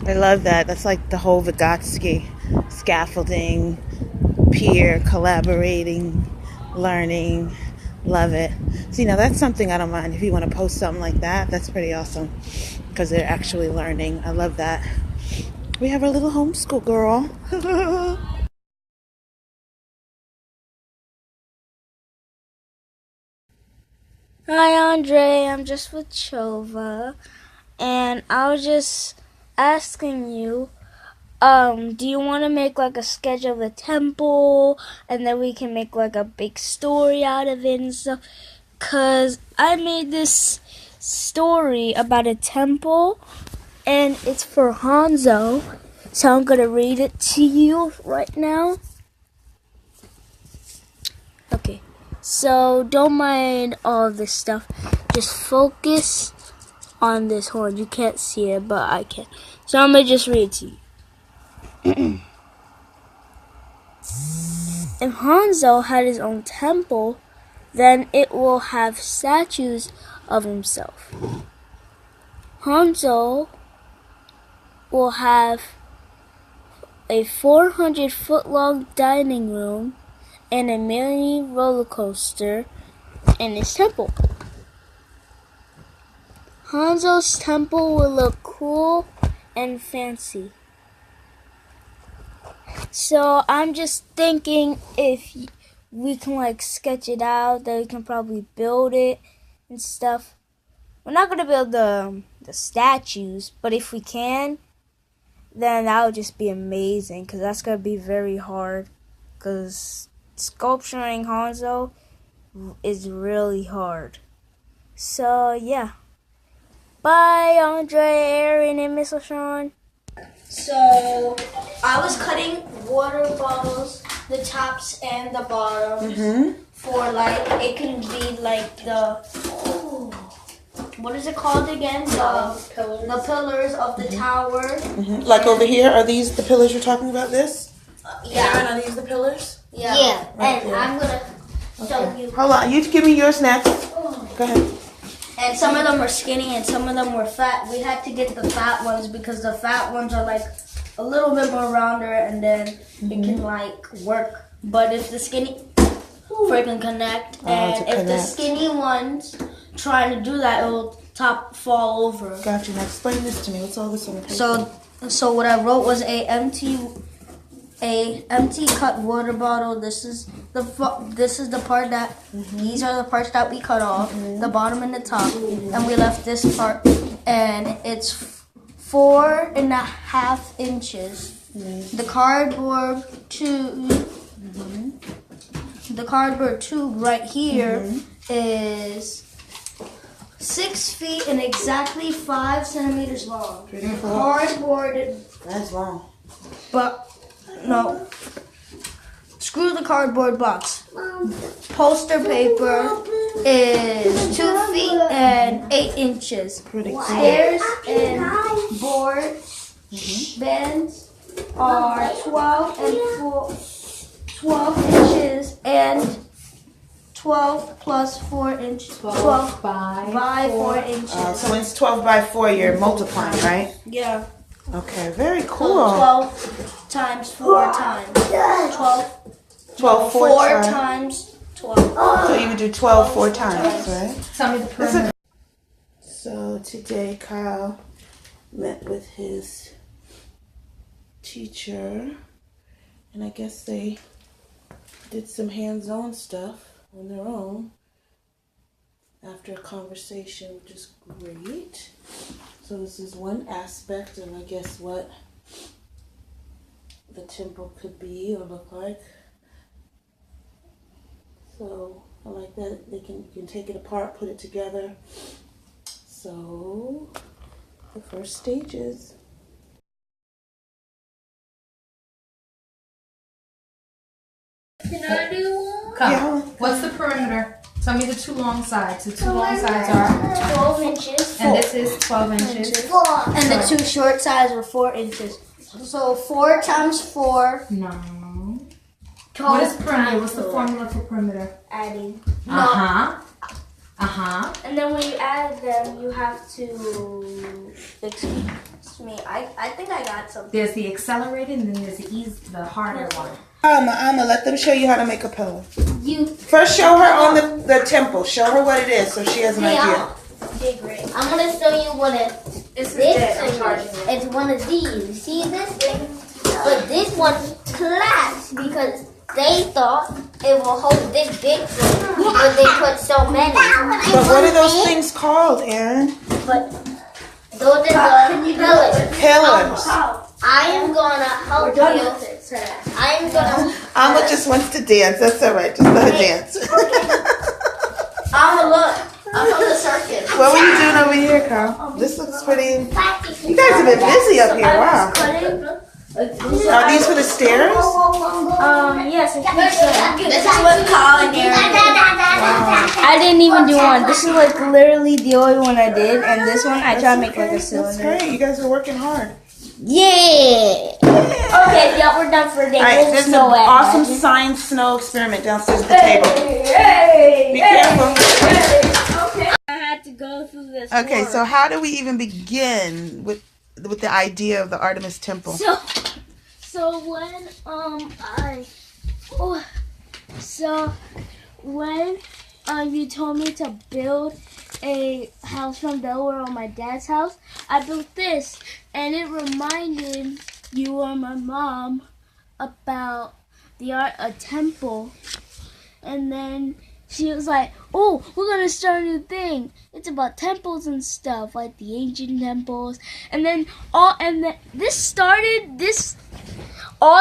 I love that. That's like the whole Vygotsky scaffolding, peer collaborating, learning. Love it. See, now that's something I don't mind. If you want to post something like that, that's pretty awesome because they're actually learning. I love that. We have our little homeschool girl. Hi, Andre. I'm just with Chova, and I was just asking you, do you want to make like a sketch of the temple, and then we can make like a big story out of it and stuff? 'Cause I made this story about a temple, and it's for Hanzo, so I'm gonna read it to you right now. Okay. So don't mind all this stuff. Just focus on this horn. You can't see it, but I can. So I'm going to just read it to you. If Hanzo had his own temple, then it will have statues of himself. Hanzo will have a 400-foot-long dining room and a mini roller coaster in his temple. Hanzo's temple will look cool and fancy. So I'm just thinking if we can like sketch it out, then we can probably build it and stuff. We're not gonna build the statues, but if we can, then that would just be amazing because that's gonna be very hard. Because sculpturing Hanzo is really hard. So yeah. Bye, Andre, Aaron, and Miss LaShawn. So I was cutting water bottles, the tops and the bottoms, for like it can be like the what is it called again? The pillars of the tower. Like over here, are these the pillars you're talking about? This? Yeah. Aaron, are these the pillars? Yeah. Right And there. I'm gonna show you. Hold on, you give me yours next. Go ahead. And some of them were skinny and some of them were fat. We had to get the fat ones because the fat ones are like a little bit more rounder and then it can like work. But if the skinny freaking connect and if the skinny ones trying to do that, it will fall over. Gotcha. Now explain this to me. What's all this on the paper? So what I wrote was a empty cut water bottle. This is the part that these are the parts that we cut off, the bottom and the top, and we left this part, and it's 4.5 inches. The cardboard tube right here is 6 feet and exactly 5 centimeters long. Cardboard. That's long. But no. Screw the cardboard box. Poster paper is 2 feet and 8 inches. Pretty cool. Stairs and board bands are 12 inches and 12 plus 4 inches. 12 by 4 inches. So it's 12 by 4 you're multiplying, right? Yeah. Okay, very cool. So 12 times 4 times 12. 4 times 12. So you would do 12 4 times, right? Tell me the perimeter. So today Kyle met with his teacher, and I guess they did some hands-on stuff on their own after a conversation, which is great. So this is one aspect of, I guess, what the temple could be or look like. So I like that you can take it apart, put it together. So the first stages. Can I do one? Come. Yeah. What's the perimeter? Tell me the two long sides. The two long sides are 12 inches. and this is 12 inches. And the two short sides were 4 inches. So 4 times 4. No. What is perimeter? What's the formula for perimeter? Adding. Uh-huh. And then when you add them, you have to excuse me. I think I got something. There's the accelerated and then there's the harder one. Alma, let them show you how to make a pillow. You First, show her on the temple. Show her what it is so she has an idea. Okay, great. I'm gonna show you what this is. It's one of these. See this thing? But this one collapsed because they thought it will hold this big thing, but they put so many. But what are those things called, Aaron? But those are the pillars. Pillars. I am gonna help you. I am gonna. Alma just wants to dance. That's all right. Just let her dance. Alma, look. I'm from the circus. What were you doing over here, Carl? This looks pretty. You guys have been busy up here. Wow. Are these for the stairs? Yes, I think so. This is what Carl and Aaron did. I didn't even do one. This is like literally the only one I did, and this one I tried to make like a cylinder. That's great. You guys are working hard. Yeah. Okay, yeah, we're done for the day. All right, there's an awesome science snow experiment downstairs at the table. Be careful. Okay. I had to go through this. Okay, so how do we even begin with the idea of the Artemis Temple? So when you told me to build a house from Delaware on my dad's house, I built this, and it reminded you or my mom about a temple, and then she was like, "Oh, we're gonna start a new thing. It's about temples and stuff, like the ancient temples." And then all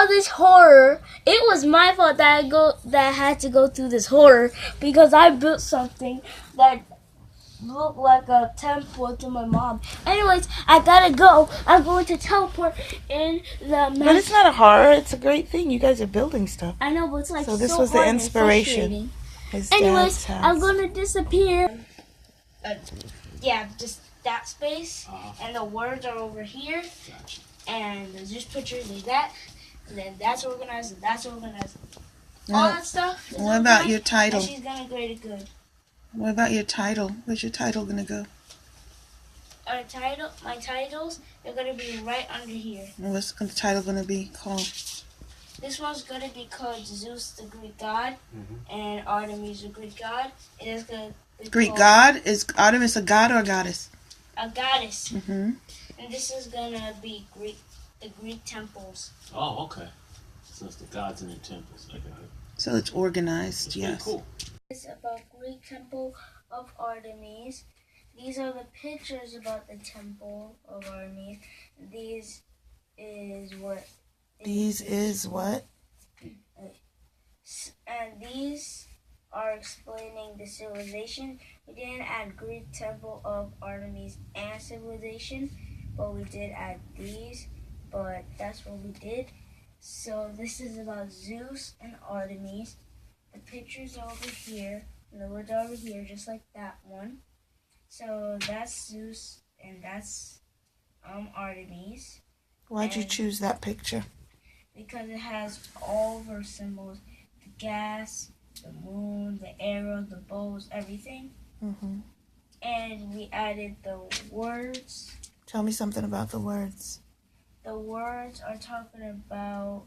this horror. It was my fault that I had to go through this horror because I built something that looked like a temple to my mom. Anyways, I gotta go. I'm going to teleport in the. But it's not a horror. It's a great thing. You guys are building stuff. I know, but it's like so. This so was the hard and inspiration. Anyways, I'm gonna disappear. Yeah, just that space, and the words are over here, and there's just pictures like that, and then that's organized, and that's organized. All that stuff. What about your title? And she's gonna grade it good. What about your title? Where's your title gonna go? My titles, they're gonna be right under here. And what's the title gonna be called? This one's gonna be called Zeus, the Greek god, and Artemis, the Greek god. It is gonna be Greek god? Is Artemis a god or a goddess? A goddess. Mm-hmm. And this is gonna be the Greek temples. Oh, okay. So it's the gods in the temples. I got it. So it's organized, That's yes. cool. It's about Greek temple of Artemis. These are the pictures about the temple of Artemis. These is what? And these are explaining the civilization. We didn't add Greek temple of Artemis and civilization, but we did add these. But that's what we did. So this is about Zeus and Artemis. The pictures are over here, and the words are over here, just like that one. So that's Zeus, and that's Artemis. Why'd you choose that picture? Because it has all of her symbols: the gas, the moon, the arrow, the bows, everything. Mm-hmm. And we added the words. Tell me something about the words. The words are talking about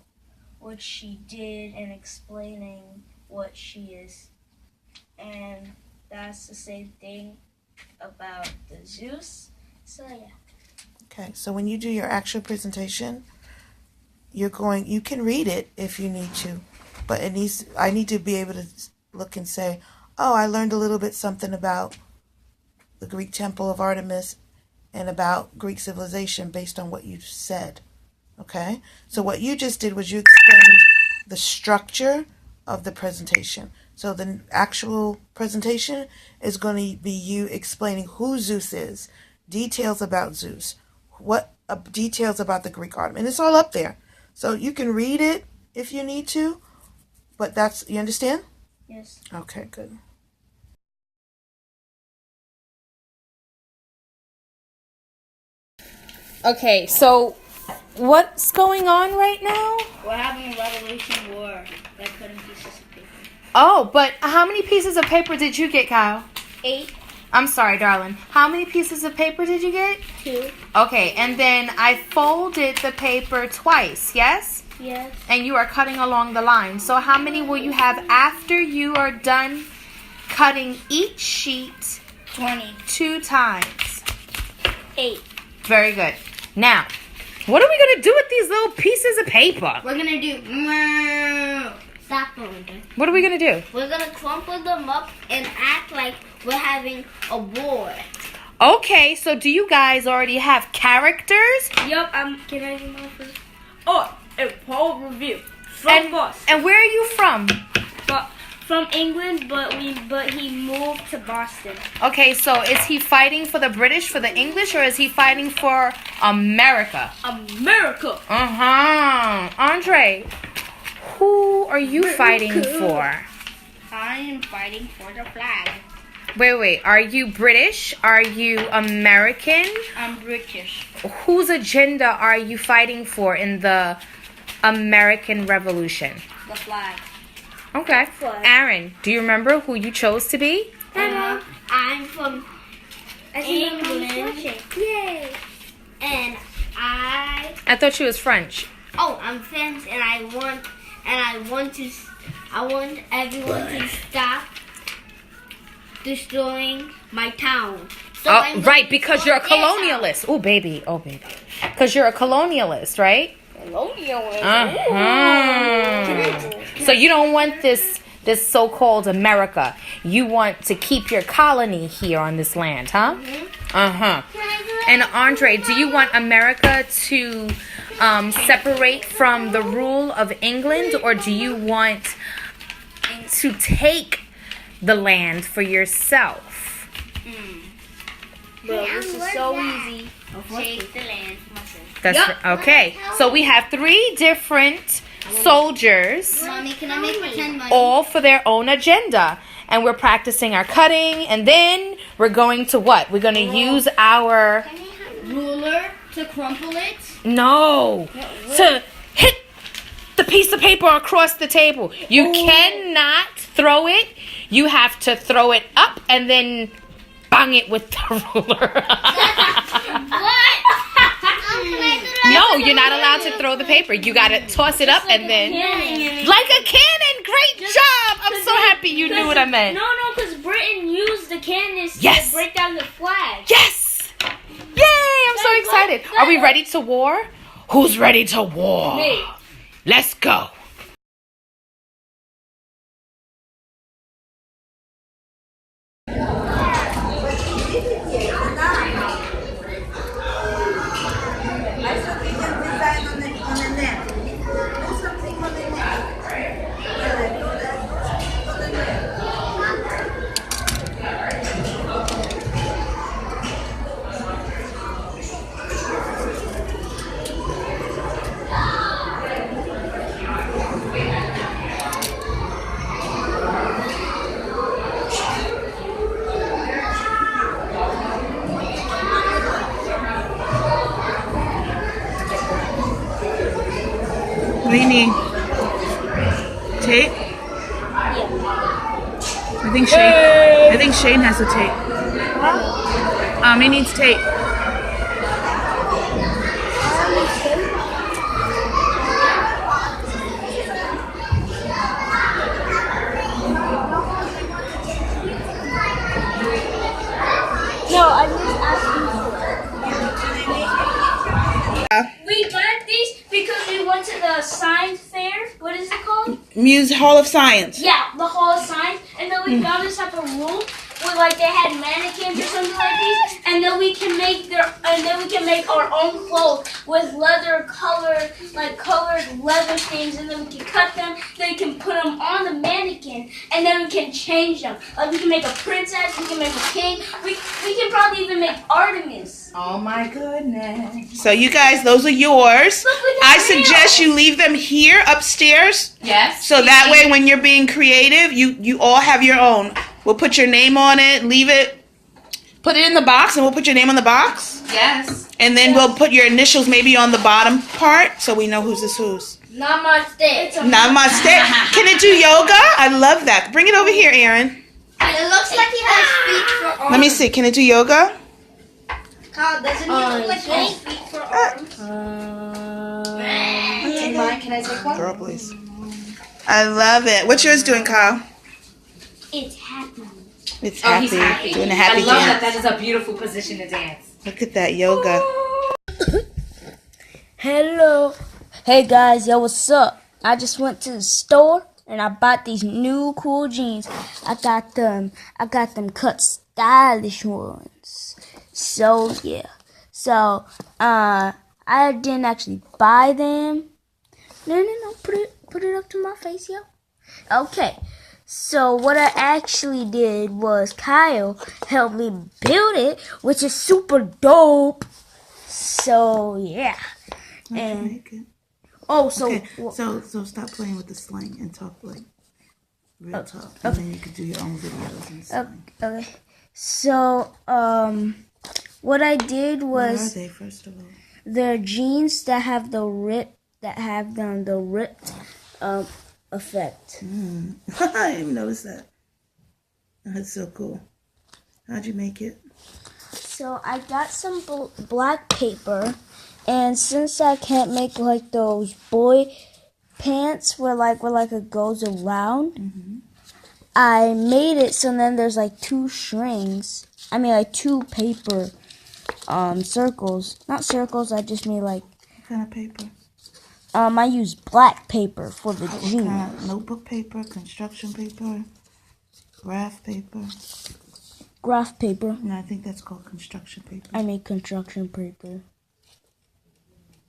what she did and explaining what she is. And that's the same thing about the Zeus. So yeah. Okay, so when you do your actual presentation, you can read it if you need to, but I need to be able to look and say, oh, I learned a little bit something about the Greek temple of Artemis and about Greek civilization based on what you said. Okay? So what you just did was you explained the structure of the presentation. So the actual presentation is going to be you explaining who Zeus is, details about Zeus, details about the Greek Artemis. And it's all up there. So you can read it if you need to, but you understand? Yes. Okay, good. Okay, so what's going on right now? We're having a Revolution War by cutting pieces of paper. Oh, but how many pieces of paper did you get, Kyle? 8. I'm sorry, darling. How many pieces of paper did you get? 2. Okay, and then I folded the paper twice, yes? Yes. And you are cutting along the line. So how many will you have after you are done cutting each sheet 20. 2 times? 8. Very good. Now, what are we going to do with these little pieces of paper? We're gonna do. Stop going there. What are we going to do? We're gonna crumple them up and act like we're having a war. Okay, so do you guys already have characters? Yup. Can I do mine first? Oh, a whole review And, from us. and where are you from? But from England, but he moved to Boston. Okay, so is he fighting for the British, for the English, or is he fighting for America? America. Andre, who are you fighting for? I am fighting for the flag. Wait. Are you British? Are you American? I'm British. Whose agenda are you fighting for in the American Revolution? The flag. Okay. Flag. Aaron, do you remember who you chose to be? I'm from England. Yay! And I thought she was French. I'm French, and I want everyone to stop destroying my town. So Oh, right, because you're a colonialist. Oh, baby. Because you're a colonialist, right? Colonialist. So you don't want this so-called America. You want to keep your colony here on this land, huh? And Andre, do you want America to separate from the rule of England, or do you want to take the land for yourself? Bro, this is so easy. Take the land for myself. That's okay. So we have 3 different soldiers, Mommy, can I make pretend money? all for their own agenda. And we're practicing our cutting, and then we're going to what? We're going to use our Ruler to crumple it. to hit the piece of paper across the table. You cannot throw it. You have to throw it up and then bang it with the ruler. What? No, you're not allowed to throw the paper. You got to toss it up and then like a cannon. Great job. I'm so happy you knew what I meant. No, because Britain used the cannons Yes. to break down the flag. Yes. Yay, I'm so excited. Are we ready to war? Who's ready to war? Me. Let's go. What do you need? Tape? I think Shane has the tape. He needs tape. No, I'm just asking for it. We got these because we went to the science fair. What is it called? Hall of Science. Yeah, the Hall of Science. And then we found this type of room where like they had mannequins or something like these. And then we can make our own clothes with leather colored leather things, and then we can cut them, then we can put them on the mannequin, and then we can change them. Like we can make a princess, we can make a king, we can probably even make Artemis. Oh my goodness. So you guys, those are yours. Look, we got I suggest you leave them here upstairs. Yes. So that way when you're being creative, you all have your own. We'll put your name on it, leave it, put it in the box, and we'll put your name on the box. Yes. And then we'll put your initials maybe on the bottom part so we know whose is whose. Namaste. Namaste. Can it do yoga? I love that. Bring it over here, Aaron. It looks like he has feet for arms. Let me see. Can it do yoga? Kyle, doesn't he look like he has feet for arms? Can I take one? Girl, please. I love it. What's yours doing, Kyle? It's happy. It's Oh, happy. he's happy. Doing a happy I love dance. that. That is a beautiful position to dance. Look at that yoga. Hello. Hey guys, yo, what's up? I just went to the store and I bought these new cool jeans. I got them cut stylish ones. So yeah. So I didn't actually buy them. No, put it up to my face, yo. Okay. So what I actually did was Kyle helped me build it, which is super dope. So yeah. How'd you And make it? oh, so Okay, so stop playing with the slang and talk like real talk, and then you can do your own videos and stuff. okay. So what I did What are was they, first of all? they're jeans that have the ripped effect. I didn't even notice that. That's so cool. How'd you make it? So I got some black paper, and since I can't make like those boy pants where it goes around, I made it so then there's like two strings. I mean like two paper circles. Not circles, I just made like What kind of paper? I use black paper for the What jeans. kind of notebook paper, construction paper, graph paper? Graph paper. No, I think that's called construction paper. I made construction paper.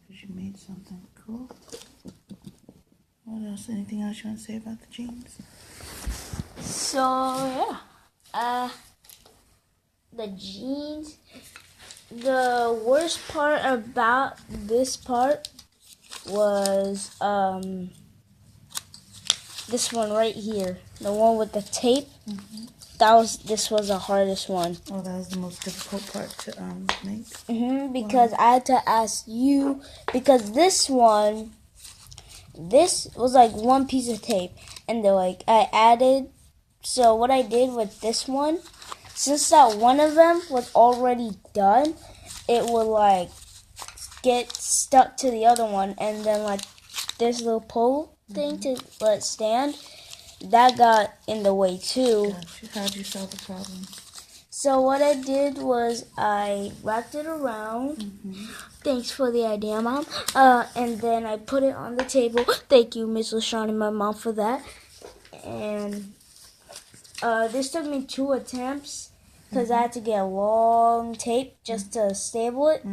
Because you made something cool. What else? Anything else you want to say about the jeans? So yeah. The jeans. The worst part about this part was this one right here, the one with the tape. This was the hardest one. Oh, that was the most difficult part to make. Because I had to ask you, because this was like one piece of tape, and they're like I added. So what I did with this one, since that one of them was already done, it would like get stuck to the other one, and then like this little pole thing to let it stand, that got in the way too. How'd you solve the problem? So what I did was I wrapped it around. Thanks for the idea, Mom. And then I put it on the table. Thank you, Miss LaShawn and my mom for that. And this took me 2 attempts because I had to get a long tape just to stable it.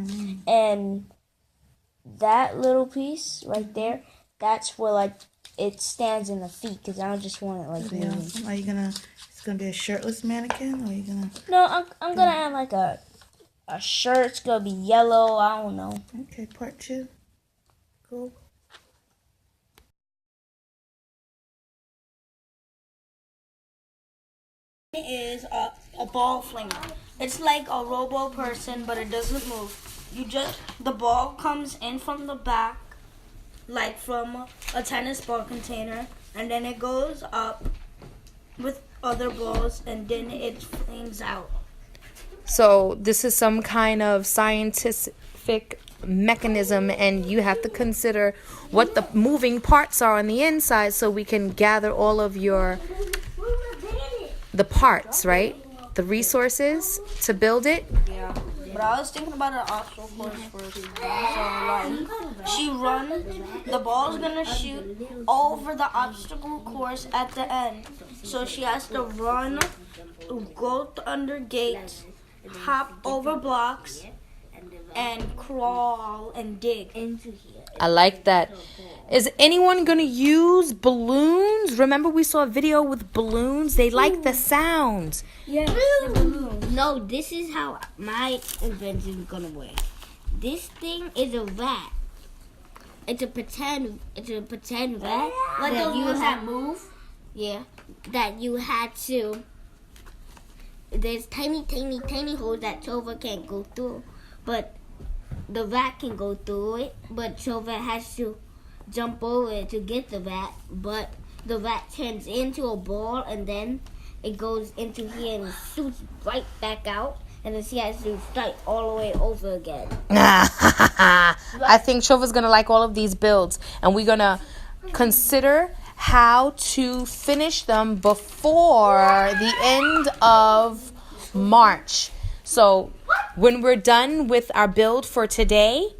And that little piece right there, that's where like it stands in the feet because I don't just want it like moving. Awesome. Are you gonna? It's gonna be a shirtless mannequin, or are you gonna? No, I'm gonna add like a shirt. It's gonna be yellow. I don't know. Okay, part 2. Cool. Is a ball flinger. It's like a robo person, but it doesn't move. The ball comes in from the back, like from a tennis ball container, and then it goes up with other balls, and then it flings out. So this is some kind of scientific mechanism, and you have to consider what the moving parts are on the inside so we can gather all of the parts, right? The resources to build it. Yeah. But I was thinking about an obstacle course first. So like, she runs, the ball's gonna shoot over the obstacle course at the end. So she has to run, go under gates, hop over blocks, and crawl and dig into here. I like that. Is anyone going to use balloons? Remember we saw a video with balloons? They like the sounds. Yeah, the balloon. No, this is how my invention is gonna work. This thing is a vat. It's a pretend vat. Like that those you ones have, that move? Yeah, that you had to. There's tiny holes that Tova can't go through, but the vat can go through it. But Tova has to jump over it to get the vat. But the vat turns into a ball, and then it goes into here and shoots right back out. And then she has to start all the way over again. I think Chova's going to like all of these builds. And we're going to consider how to finish them before the end of March. So when we're done with our build for today,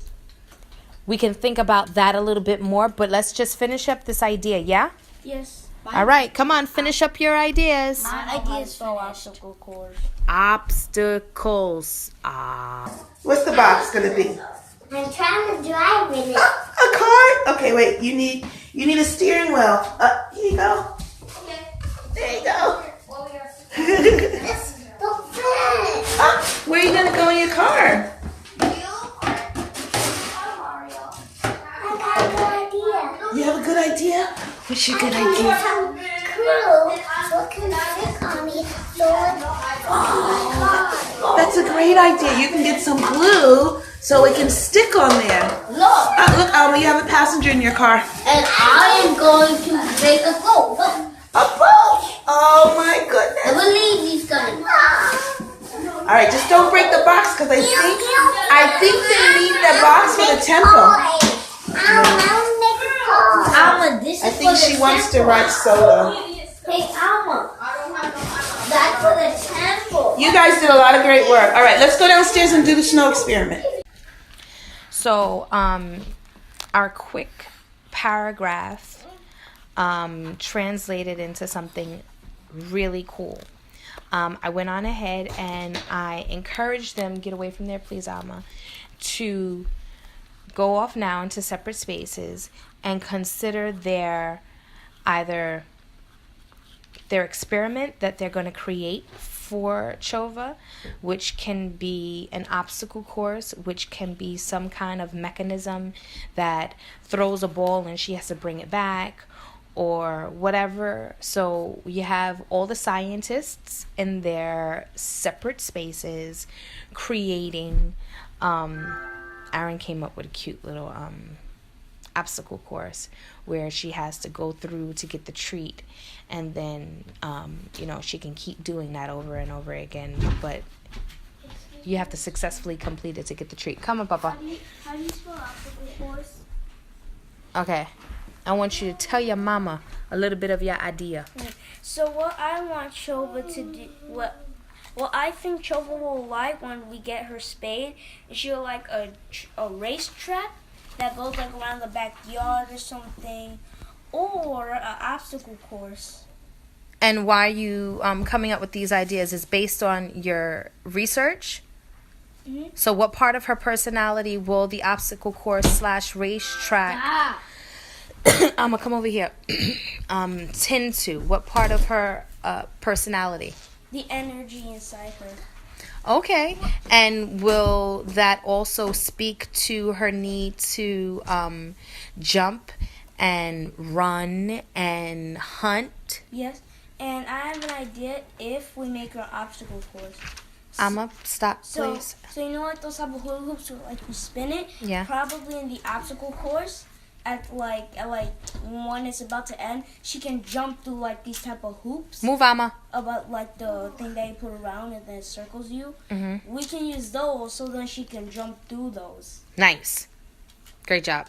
we can think about that a little bit more. But let's just finish up this idea, yeah? Yes. All right, come on, finish up your ideas. My ideas for obstacle course. Obstacles. What's the box gonna be? I'm trying to drive with it. A car? Okay, wait. You need a steering wheel. Here you go. There you go. Where are you gonna go in your car? You have a good idea? What's your good idea? That's a great idea. You can get some glue so it can stick on there. Look, Alma, you have a passenger in your car. And I am going to make a boat. A boat? Oh my goodness. I believe he's coming. All right, just don't break the box because I think they need the box for the temple. Alma, this is I think she wants to ride solo. Hey, Alma. That's for the temple. You guys did a lot of great work. All right, let's go downstairs and do the snow experiment. So, our quick paragraph translated into something really cool. I went on ahead and I encouraged them, get away from there, please, Alma, to go off now into separate spaces and consider their experiment that they're going to create for Chova, which can be an obstacle course, which can be some kind of mechanism that throws a ball and she has to bring it back or whatever. So you have all the scientists in their separate spaces creating. Aaron came up with a cute little obstacle course where she has to go through to get the treat, and then she can keep doing that over and over again, but you have to successfully complete it to get the treat. Come on, Papa. How do you spell obstacle course? Okay, I want you to tell your mama a little bit of your idea. So what I want Chova to do, what I think Chova will like when we get her spade is she'll like a racetrack that goes like around the backyard or something, or an obstacle course. And why you coming up with these ideas is based on your research? Mm-hmm. So what part of her personality will the obstacle course / racetrack I'm gonna come over here tend to? What part of her personality? The energy inside her. Okay. And will that also speak to her need to jump and run and hunt? Yes. And I have an idea if we make her an obstacle course. I'ma stop, So please. you know what those type of hula hoops where like you spin it? Yeah. Probably in the obstacle course at when it's about to end, she can jump through like these type of hoops. Move, Amma. About like the thing that you put around and then it circles you. Mm-hmm. We can use those so then she can jump through those. Nice. Great job.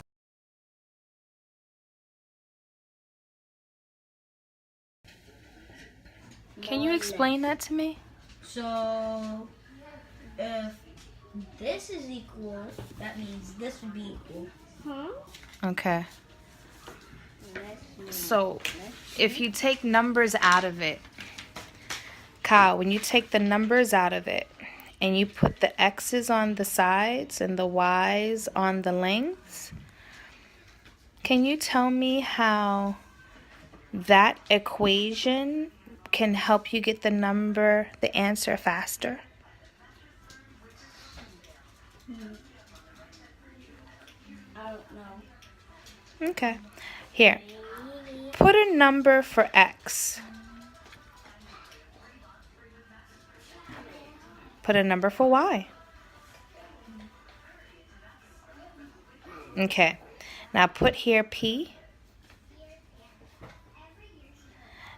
Can you explain that to me? So if this is equal, that means this would be equal. Okay. So if you take numbers out of it, Kyle, when you take the numbers out of it and you put the X's on the sides and the Y's on the lengths, can you tell me how that equation can help you get the answer faster? I don't know. Okay. Here. Put a number for X. Put a number for Y. Okay. Now put here P.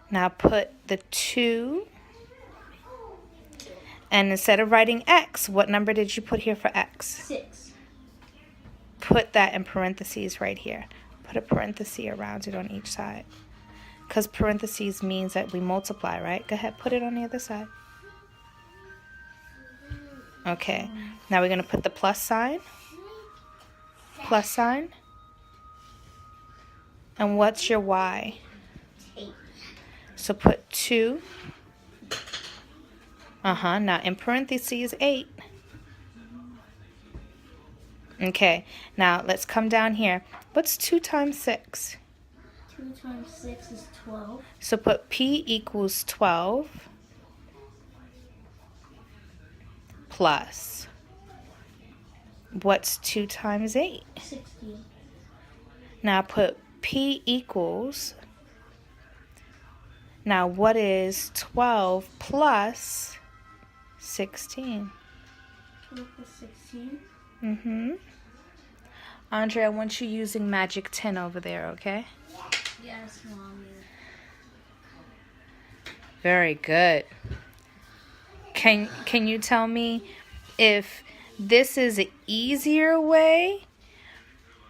Now put the 2. And instead of writing x, what number did you put here for x? 6. Put that in parentheses right here. Put a parenthesis around it on each side. Because parentheses means that we multiply, right? Go ahead, put it on the other side. Okay, now we're going to put the plus sign. Plus sign. And what's your y? 8. So put 2. Now in parentheses 8. Okay, now let's come down here. What's 2 times 6? 2 times 6 is 12. So put p equals 12 plus. What's 2 times 8? 16. Now put p equals. Now what is 12 plus 16? 12 plus 16. Andre, I want you using magic 10 over there, okay? Yes, Mommy. Very good. Can you tell me if this is an easier way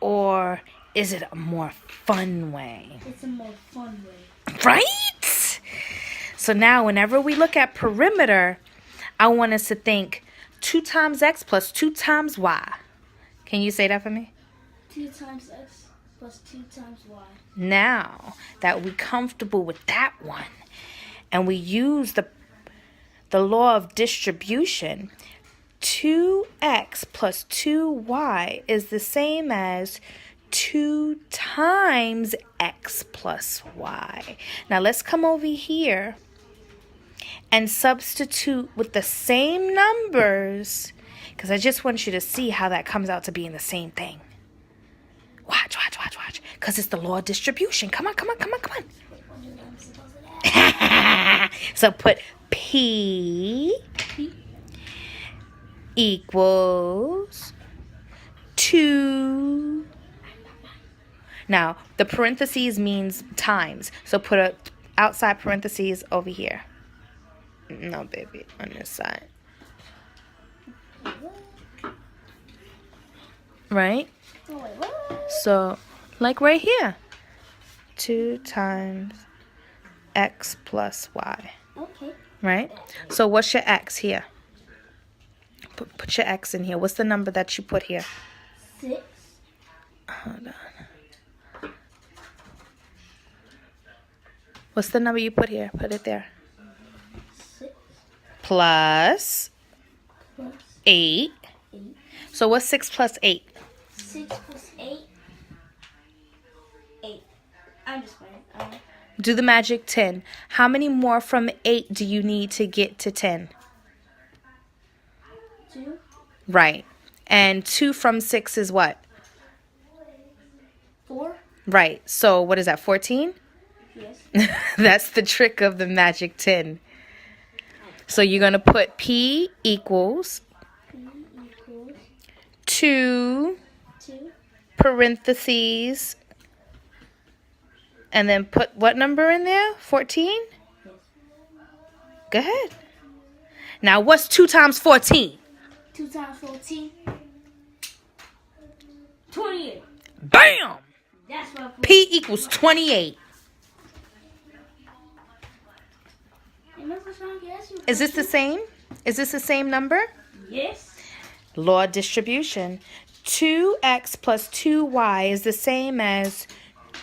or is it a more fun way? It's a more fun way. Right? So now whenever we look at perimeter, I want us to think 2 times x plus 2 times y. Can you say that for me? 2 times x plus 2 times y. Now that we're comfortable with that one and we use the law of distribution, 2x plus 2y is the same as 2 times x plus y. Now let's come over here and substitute with the same numbers because I just want you to see how that comes out to being the same thing. Watch. Because it's the law of distribution. Come on. So put P equals 2. Now, the parentheses means times. So put a outside parentheses over here. No, baby, on this side. Right? Oh, wait, what? So, like right here. 2 times x plus y. Okay. Right? So what's your x here? Put your x in here. What's the number that you put here? 6. Hold on. What's the number you put here? Put it there. 6 Plus plus 8. 8. So what's 6 plus 8? 6 plus 8. 8. I'm just playing. Do the magic 10. How many more from 8 do you need to get to 10? 2. Right. And 2 from 6 is what? 4. Right. So what is that, 14? Yes. That's the trick of the magic 10. So you're going to put P equals P equals 2 2. parentheses and then put what number in there? 14? Yes. Go ahead. Now what's 2 times 14? 2 times 14. 28. Bam! That's what I put. P equals 28. Is this the same? Is this the same number? Yes. Law of distribution. 2x plus 2y is the same as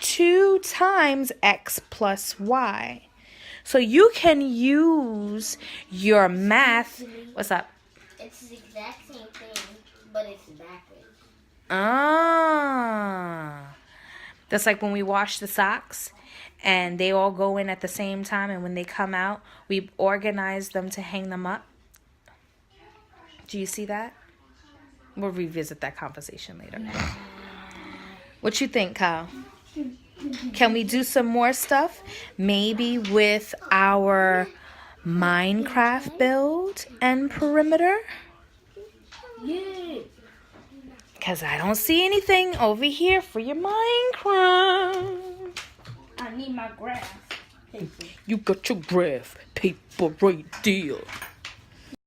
2 times x plus y. So you can use your math. What's up? It's the exact same thing, but it's backwards. Ah. That's like when we wash the socks and they all go in at the same time, and when they come out, we organize them to hang them up. Do you see that? We'll revisit that conversation later. What you think, Kyle? Can we do some more stuff? Maybe with our Minecraft build and perimeter? Yeah. Because I don't see anything over here for your Minecraft. I need my graph. paper. You got your graph paper right there.